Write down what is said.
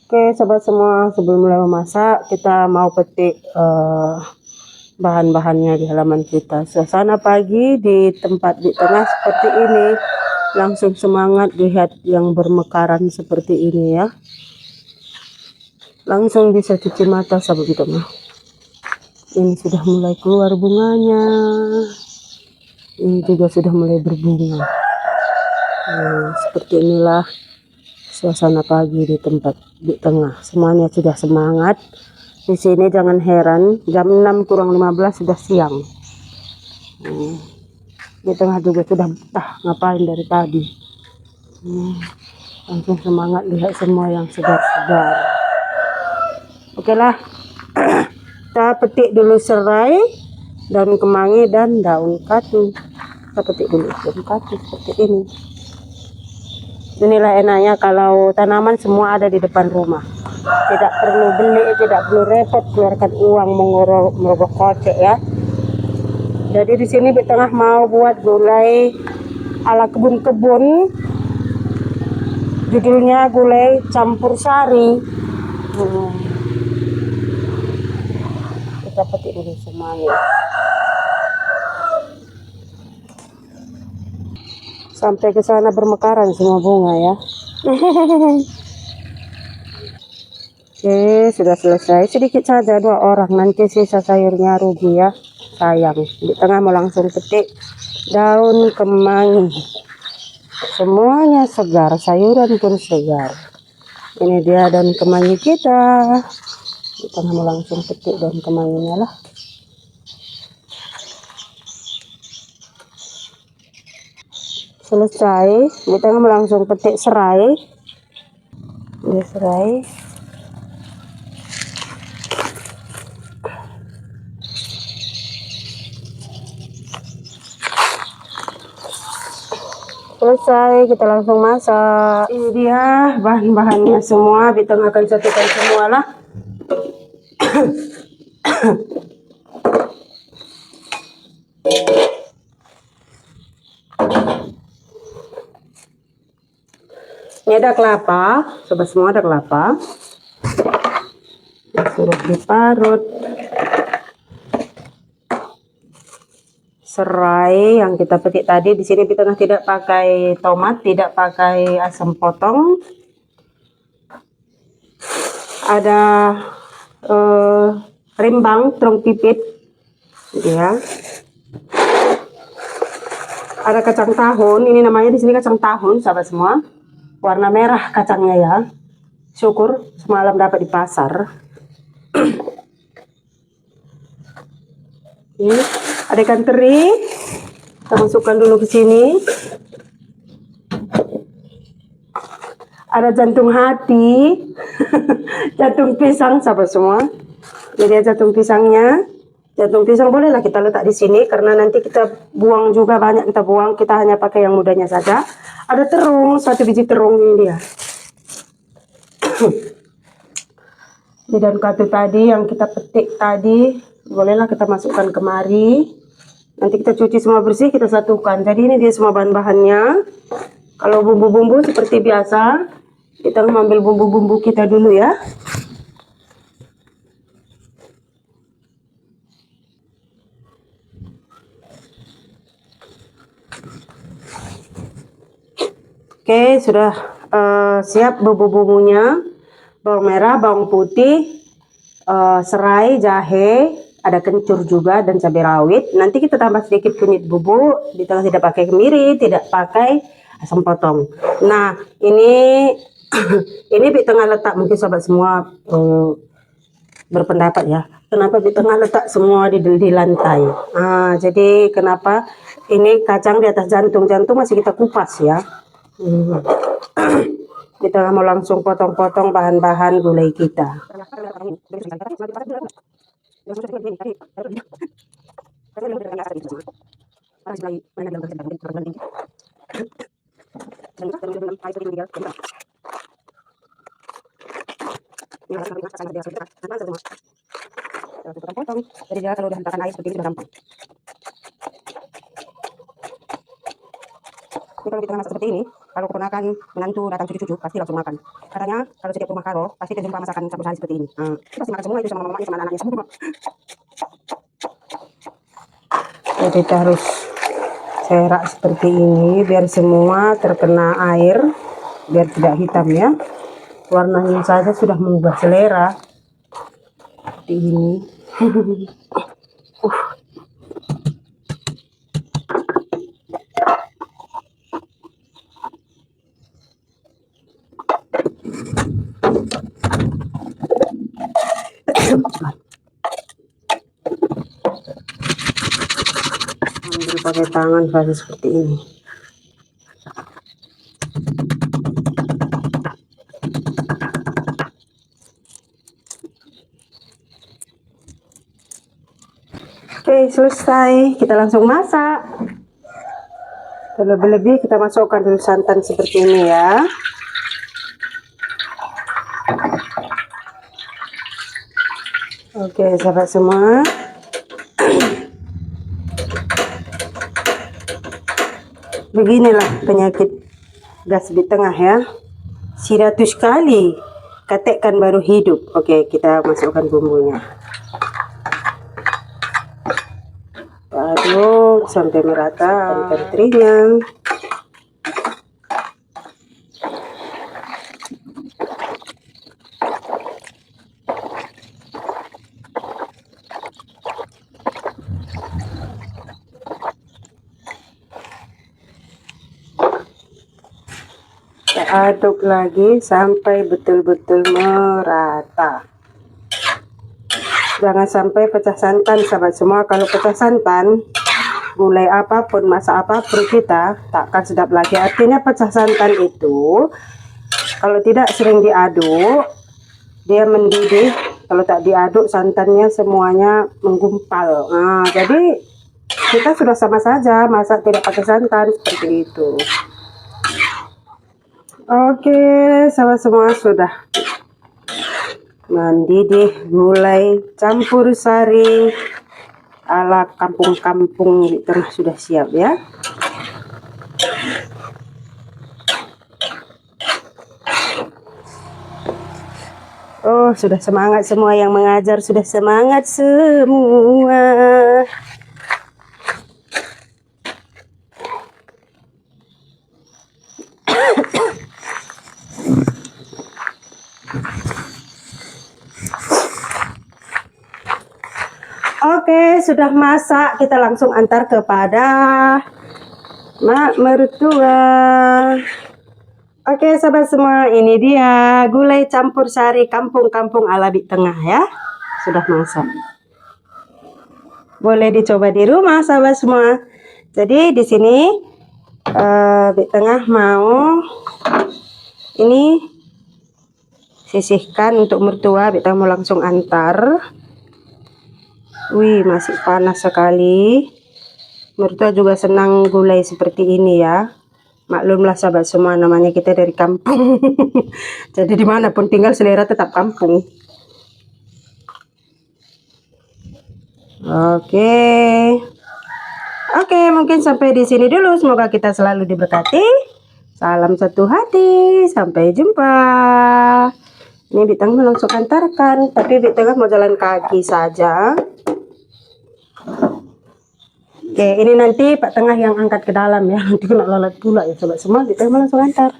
Oke, sahabat semua, sebelum mulai memasak, kita mau petik bahan-bahannya di halaman kita. Suasana pagi di tempat di tengah seperti ini, langsung semangat lihat yang bermekaran seperti ini ya. Langsung bisa cuci mata sahabat semua. Ini sudah mulai keluar bunganya. Ini juga sudah mulai berbunga. Seperti inilah suasana pagi di tempat di tengah. Semuanya sudah semangat. Di sini jangan heran, jam 6 kurang 15 sudah siang. Di tengah juga sudah ngapain dari tadi. Langsung semangat lihat semua yang segar-segar. Oke lah. Kita petik dulu serai, daun kemangi dan daun katu. Kita petik dulu daun katu seperti ini. Inilah enaknya kalau tanaman semua ada di depan rumah. Tidak perlu beli, tidak perlu repot keluarkan uang merogoh kocek ya. Jadi di sini di tengah mau buat gulai ala kebun-kebun. Judulnya gulai campur sari. Kita petik dulu semuanya. Sampai ke sana bermekaran semua bunga ya. Oke, sudah selesai. Sedikit saja 2 orang, nanti sisa sayurnya rugi ya. Sayang. Di tengah mau langsung petik daun kemangi. Semuanya segar, sayuran pun segar. Ini dia daun kemangi kita. Di tengah mau langsung petik daun kemanginya lah. Selesai. Di tengah mau langsung petik serai. Ini serai. Selesai, kita langsung masak. Ini dia bahan-bahannya semua, di tengah akan satukan semua lah. Ini ada kelapa, sobat semua ada kelapa. Suruh diparut. Serai yang kita petik tadi, di sini kita tidak pakai tomat, tidak pakai asam potong. Ada rimbang, terung pipit, ya. Ada kacang tahun, ini namanya di sini kacang tahun, sahabat semua. Warna merah kacangnya ya. Syukur semalam dapat di pasar. Ini ada ikan teri. Kita masukkan dulu ke sini. Ada jantung hati. Jantung pisang sahabat semua. Jadi jantung pisangnya. Jantung pisang bolehlah kita letak di sini karena nanti kita buang juga banyak kita buang, kita hanya pakai yang mudanya saja. Ada terung, 1 biji terung ini dia. Di daun katu tadi yang kita petik tadi, bolehlah kita masukkan kemari. Nanti kita cuci semua bersih, kita satukan. Jadi ini dia semua bahan-bahannya. Kalau bumbu-bumbu seperti biasa, kita mengambil bumbu-bumbu kita dulu ya. Oke, sudah siap bumbu-bumbunya. Bawang merah, bawang putih, serai, jahe, ada kencur juga dan cabai rawit. Nanti kita tambah sedikit kunyit bubuk. Di tengah tidak pakai kemiri, tidak pakai asam potong. Nah, ini ini di tengah letak, mungkin sobat semua berpendapat ya. Kenapa di tengah letak semua di lantai? Jadi kenapa ini kacang di atas jantung masih kita kupas ya. Kita mau langsung potong-potong bahan-bahan gulai kita. Potong. Jadi dia kalau dihantarkan air seperti ini sudah gampang. Ini kalau di tengah masak seperti ini, Kalau keponakan menantu datang cucu-cucu pasti langsung makan. Katanya kalau setiap rumah Karo pasti terjumpa masakan campur sari seperti ini. Itu pasti makan semua itu sama mamanya sama anak-anaknya semua. Jadi kita harus serak seperti ini biar semua terkena air, biar tidak hitam ya. Warnanya saja sudah mengubah selera seperti ini. Ambil pakai tangan pasti seperti ini. Oke, selesai. Kita langsung masak. Terlebih-lebih kita masukkan dulu santan seperti ini ya. Oke, sahabat semua. Beginilah penyakit gas di tengah ya. 100 kali ketekkan baru hidup. Oke, kita masukkan bumbunya. Aduk sampai merata ikan terinya. Aduk lagi sampai betul-betul merata. Jangan sampai pecah santan sahabat semua. Kalau pecah santan, gulai apapun, masak apapun kita tak akan sedap lagi. Artinya pecah santan itu kalau tidak sering diaduk dia mendidih. Kalau tak diaduk santannya semuanya menggumpal. Jadi kita sudah sama saja masak tidak pakai santan seperti itu. Oke, sahabat semua, sudah mendidih gulai campur sari ala kampung-kampung di tengah sudah siap ya. Oh, sudah semangat semua yang mengajar, sudah semangat semua. Oke, sudah masak, kita langsung antar kepada mak mertua. Oke, sahabat semua, ini dia gulai campur sari kampung-kampung ala Bik Tengah ya. Sudah masak. Boleh dicoba di rumah, sahabat semua. Jadi di sini Bik Tengah mau ini sisihkan untuk mertua. Bik Tengah mau langsung antar. Wih, masih panas sekali. Mertua juga senang gulai seperti ini ya. Maklumlah sahabat semua, namanya kita dari kampung. Jadi dimanapun tinggal selera tetap kampung. Oke, mungkin sampai di sini dulu. Semoga kita selalu diberkati. Salam satu hati. Sampai jumpa. Ini Bik Tengah langsung antarkan, tapi Bik Tengah mau jalan kaki saja. Oke, ini nanti Pak Tengah yang angkat ke dalam ya. Nanti kena lalat pula ya sobat semua. Bik Tengah langsung antar.